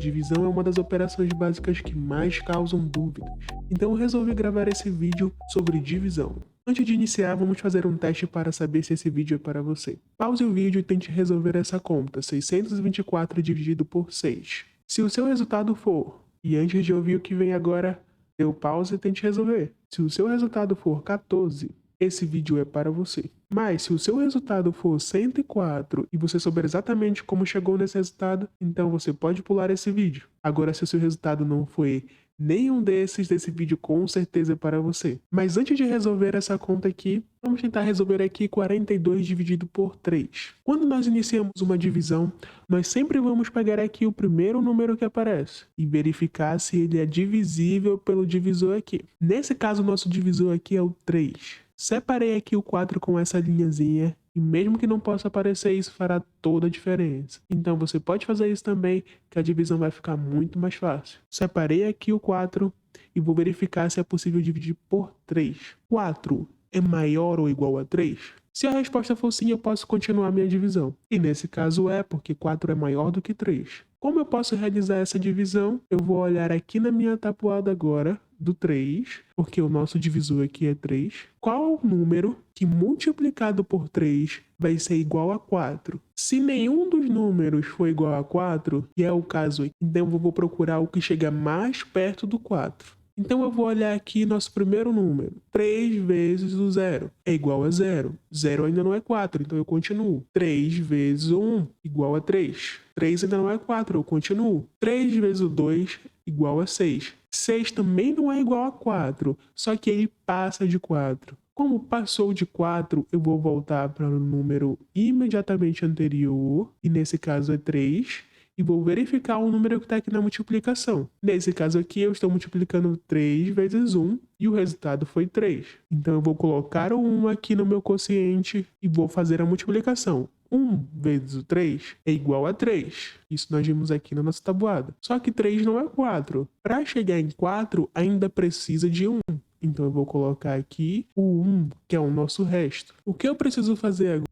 Divisão é uma das operações básicas que mais causam dúvidas, então eu resolvi gravar esse vídeo sobre divisão. Antes de iniciar, vamos fazer um teste para saber se esse vídeo é para você. Pause o vídeo e tente resolver essa conta, 624 dividido por 6. Se o seu resultado for, e antes de ouvir o que vem agora, dê o pause e tente resolver. Se o seu resultado for 14, esse vídeo é para você. Mas se o seu resultado for 104 e você souber exatamente como chegou nesse resultado, então você pode pular esse vídeo. Agora, se o seu resultado não foi nenhum desses, desse vídeo com certeza é para você. Mas antes de resolver essa conta aqui, vamos tentar resolver aqui 42 dividido por 3. Quando nós iniciamos uma divisão, nós sempre vamos pegar aqui o primeiro número que aparece e verificar se ele é divisível pelo divisor aqui. Nesse caso, o nosso divisor aqui é o 3. Separei aqui o 4 com essa linhazinha e mesmo que não possa aparecer, isso fará toda a diferença. Então você pode fazer isso também, que a divisão vai ficar muito mais fácil. Separei aqui o 4 e vou verificar se é possível dividir por 3. 4 é maior ou igual a 3? Se a resposta for sim, eu posso continuar minha divisão. E nesse caso é, porque 4 é maior do que 3. Como eu posso realizar essa divisão? Eu vou olhar aqui na minha tabuada agora, do 3, porque o nosso divisor aqui é 3. Qual o número que multiplicado por 3 vai ser igual a 4? Se nenhum dos números for igual a 4, que é o caso aqui, então eu vou procurar o que chega mais perto do 4. Então eu vou olhar aqui nosso primeiro número. 3 vezes o 0 é igual a 0. 0 ainda não é 4, então eu continuo. 3 vezes o 1 igual a 3. 3 ainda não é 4, eu continuo. 3 vezes o 2 igual a 6. 6 também não é igual a 4, só que ele passa de 4. Como passou de 4, eu vou voltar para o número imediatamente anterior, e nesse caso é 3. E vou verificar o número que está aqui na multiplicação. Nesse caso aqui, eu estou multiplicando 3 vezes 1 e o resultado foi 3. Então, eu vou colocar o 1 aqui no meu quociente e vou fazer a multiplicação. 1 vezes o 3 é igual a 3. Isso nós vimos aqui na nossa tabuada. Só que 3 não é 4. Para chegar em 4, ainda precisa de 1. Então, eu vou colocar aqui o 1, que é o nosso resto. O que eu preciso fazer agora?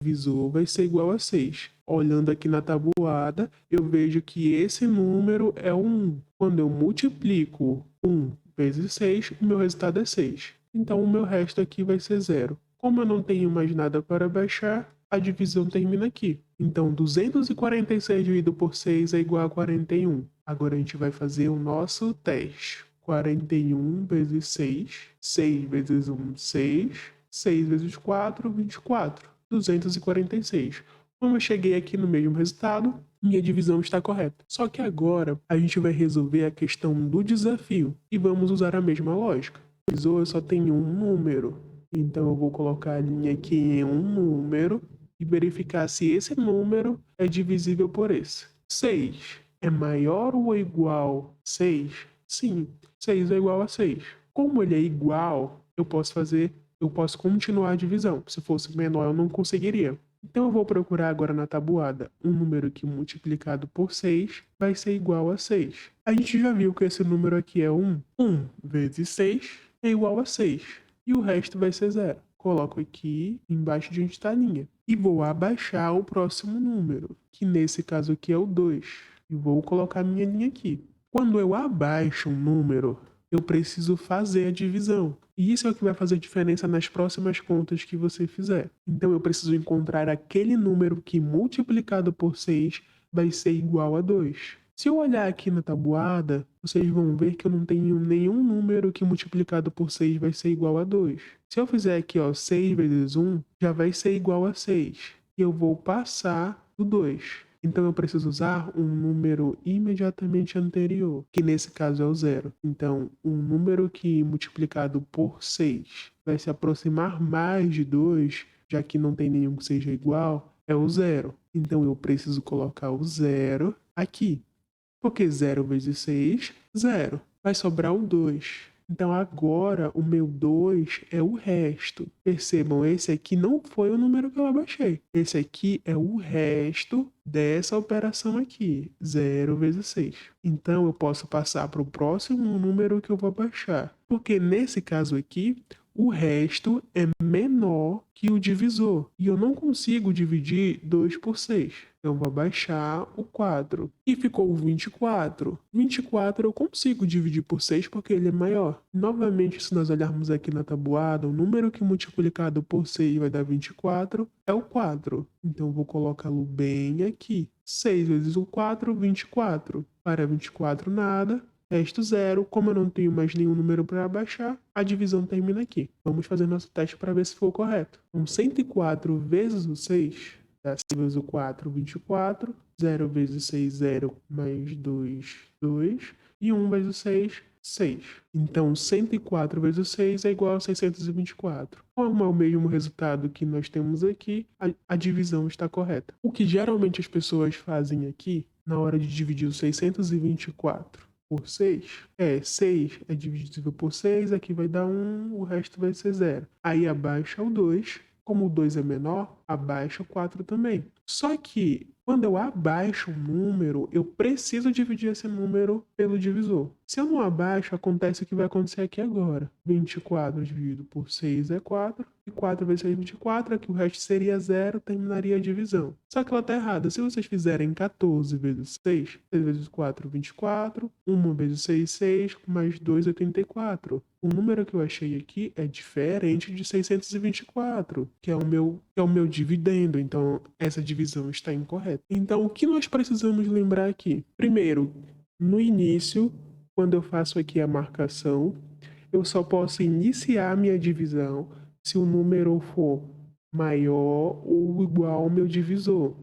divisor vai ser igual a 6. Olhando aqui na tabuada, eu vejo que esse número é 1. Quando eu multiplico 1 vezes 6, o meu resultado é 6. Então, o meu resto aqui vai ser 0. Como eu não tenho mais nada para baixar, a divisão termina aqui. Então, 246 dividido por 6 é igual a 41. Agora a gente vai fazer o nosso teste. 41 vezes 6. 6 vezes 1, 6. 6 vezes 4, 24. 246. Como eu cheguei aqui no mesmo resultado, minha divisão está correta. Só que agora a gente vai resolver a questão do desafio e vamos usar a mesma lógica. Pois eu só tenho um número, então eu vou colocar a linha aqui em um número e verificar se esse número é divisível por esse. 6 é maior ou igual a 6? Sim, 6 é igual a 6. Como ele é igual, eu posso continuar a divisão. Se fosse menor, eu não conseguiria. Então eu vou procurar agora na tabuada um número que multiplicado por 6 vai ser igual a 6. A gente já viu que esse número aqui é 1. 1 vezes 6 é igual a 6. E o resto vai ser 0. Coloco aqui embaixo de onde está a linha. E vou abaixar o próximo número, que nesse caso aqui é o 2. E vou colocar minha linha aqui. Quando eu abaixo um número, eu preciso fazer a divisão. E isso é o que vai fazer diferença nas próximas contas que você fizer. Então eu preciso encontrar aquele número que multiplicado por 6 vai ser igual a 2. Se eu olhar aqui na tabuada, vocês vão ver que eu não tenho nenhum número que multiplicado por 6 vai ser igual a 2. Se eu fizer aqui, 6 vezes 1, já vai ser igual a 6. E eu vou passar do 2. Então eu preciso usar um número imediatamente anterior, que nesse caso é o 0. Então, um número que multiplicado por 6 vai se aproximar mais de 2, já que não tem nenhum que seja igual, é o 0. Então eu preciso colocar o 0 aqui. Porque 0 vezes 6, 0. Vai sobrar o 2. Então agora o meu 2 é o resto. Percebam, esse aqui não foi o número que eu abaixei. Esse aqui é o resto dessa operação aqui. 0 vezes 6. Então eu posso passar para o próximo número que eu vou abaixar. Porque nesse caso aqui, o resto é menor que o divisor. E eu não consigo dividir 2 por 6. Eu vou abaixar o 4. E ficou o 24. 24 eu consigo dividir por 6 porque ele é maior. Novamente, se nós olharmos aqui na tabuada, o número que multiplicado por 6 vai dar 24 é o 4. Então eu vou colocá-lo bem aqui. 6 vezes o 4, 24. Para 24 nada. Resto 0, como eu não tenho mais nenhum número para abaixar, a divisão termina aqui. Vamos fazer nosso teste para ver se for correto. Então, 104 vezes o 6, 6 vezes o 4, 24. 0 vezes 6, 0, mais 2, 2. E 1 vezes o 6, 6. Então, 104 vezes o 6 é igual a 624. Como é o mesmo resultado que nós temos aqui, a divisão está correta. O que geralmente as pessoas fazem aqui, na hora de dividir o 624 por 6, 6 é divisível por 6, aqui vai dar 1, o resto vai ser 0. Aí abaixa o 2, como o 2 é menor, abaixa o 4 também. Só que, quando eu abaixo um número, eu preciso dividir esse número pelo divisor. Se eu não abaixo, acontece o que vai acontecer aqui agora. 24 dividido por 6 é 4, e 4 vezes 6 é 24, aqui o resto seria 0, terminaria a divisão. Só que ela está errada. Se vocês fizerem 14 vezes 6, 6 vezes 4, 24, 1 vezes 6, 6, mais 2, 84. O número que eu achei aqui é diferente de 624, que é o meu dividendo, então essa divisão está incorreta. Então, o que nós precisamos lembrar aqui? Primeiro, no início, quando eu faço aqui a marcação, eu só posso iniciar a minha divisão se o número for maior ou igual ao meu divisor,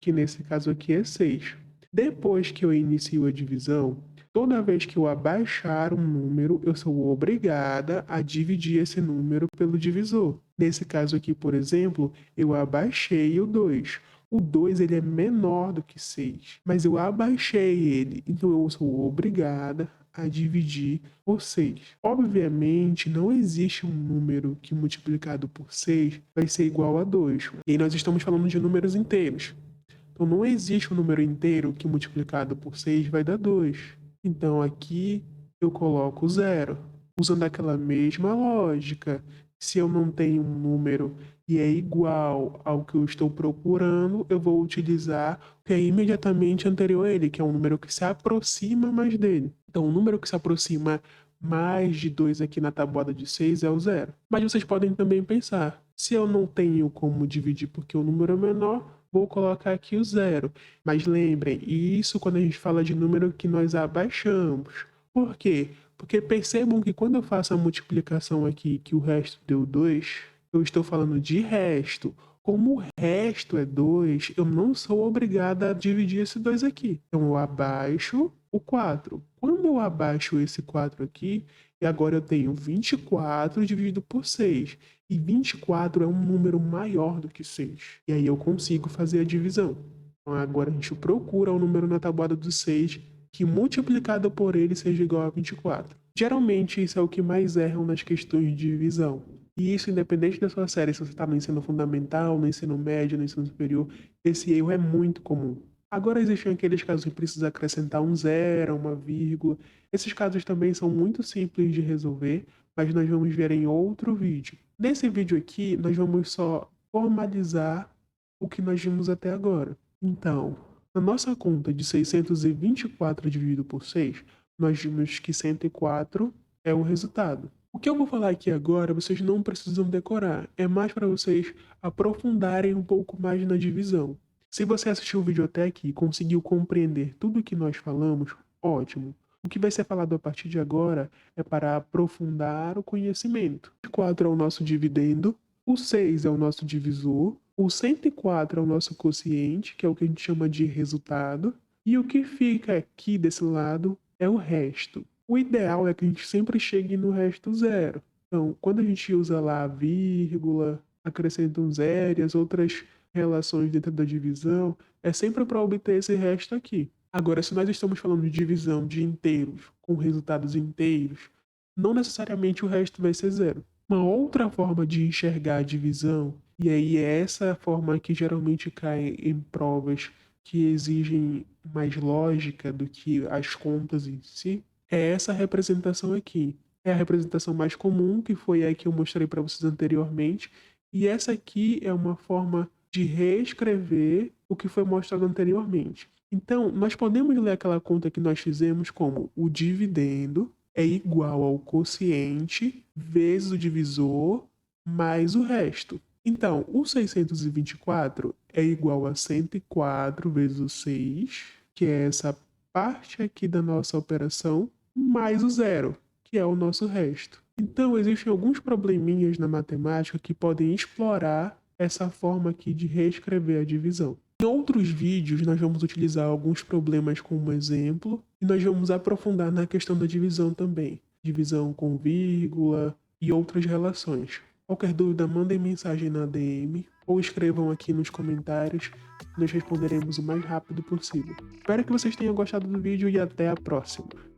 que nesse caso aqui é 6. Depois que eu inicio a divisão, toda vez que eu abaixar um número, eu sou obrigada a dividir esse número pelo divisor. Nesse caso aqui, por exemplo, eu abaixei o 2. O 2 ele é menor do que 6, mas eu abaixei ele, então eu sou obrigada a dividir por 6. Obviamente, não existe um número que multiplicado por 6 vai ser igual a 2. E aí nós estamos falando de números inteiros. Então não existe um número inteiro que multiplicado por 6 vai dar 2. Então aqui eu coloco 0. Usando aquela mesma lógica, se eu não tenho um número e é igual ao que eu estou procurando, eu vou utilizar o que é imediatamente anterior a ele, que é um número que se aproxima mais dele. Então, o número que se aproxima mais de 2 aqui na tabuada de 6 é o zero. Mas vocês podem também pensar, se eu não tenho como dividir porque o número é menor, vou colocar aqui o zero. Mas lembrem, isso quando a gente fala de número que nós abaixamos. Por quê? Porque percebam que quando eu faço a multiplicação aqui, que o resto deu 2, eu estou falando de resto. Como o resto é 2, eu não sou obrigada a dividir esse 2 aqui. Então eu abaixo o 4. Quando eu abaixo esse 4 aqui, e agora eu tenho 24 dividido por 6. E 24 é um número maior do que 6. E aí eu consigo fazer a divisão. Então agora a gente procura o número na tabuada do 6 que multiplicado por ele seja igual a 24. Geralmente isso é o que mais erram nas questões de divisão. E isso independente da sua série, se você está no ensino fundamental, no ensino médio, no ensino superior, esse erro é muito comum. Agora existem aqueles casos que precisa acrescentar um zero, uma vírgula. Esses casos também são muito simples de resolver, mas nós vamos ver em outro vídeo. Nesse vídeo aqui, nós vamos só formalizar o que nós vimos até agora. Então, na nossa conta de 624 dividido por 6, nós vimos que 104 é o resultado. O que eu vou falar aqui agora, vocês não precisam decorar, é mais para vocês aprofundarem um pouco mais na divisão. Se você assistiu o vídeo até aqui e conseguiu compreender tudo o que nós falamos, ótimo. O que vai ser falado a partir de agora é para aprofundar o conhecimento. O 4 é o nosso dividendo, o 6 é o nosso divisor, o 104 é o nosso quociente, que é o que a gente chama de resultado, e o que fica aqui desse lado é o resto. O ideal é que a gente sempre chegue no resto zero. Então, quando a gente usa lá a vírgula, acrescenta um zero e as outras relações dentro da divisão, é sempre para obter esse resto aqui. Agora, se nós estamos falando de divisão de inteiros com resultados inteiros, não necessariamente o resto vai ser zero. Uma outra forma de enxergar a divisão, e aí é essa forma que geralmente cai em provas que exigem mais lógica do que as contas em si, é essa representação aqui. É a representação mais comum, que foi a que eu mostrei para vocês anteriormente, e essa aqui é uma forma de reescrever o que foi mostrado anteriormente. Então, nós podemos ler aquela conta que nós fizemos como o dividendo é igual ao quociente vezes o divisor mais o resto. Então, o 624 é igual a 104 vezes o 6, que é essa parte aqui da nossa operação, mais o zero, que é o nosso resto. Então, existem alguns probleminhas na matemática que podem explorar essa forma aqui de reescrever a divisão. Em outros vídeos, nós vamos utilizar alguns problemas como exemplo e nós vamos aprofundar na questão da divisão também. Divisão com vírgula e outras relações. Qualquer dúvida, mandem mensagem na DM ou escrevam aqui nos comentários. Nós responderemos o mais rápido possível. Espero que vocês tenham gostado do vídeo e até a próxima.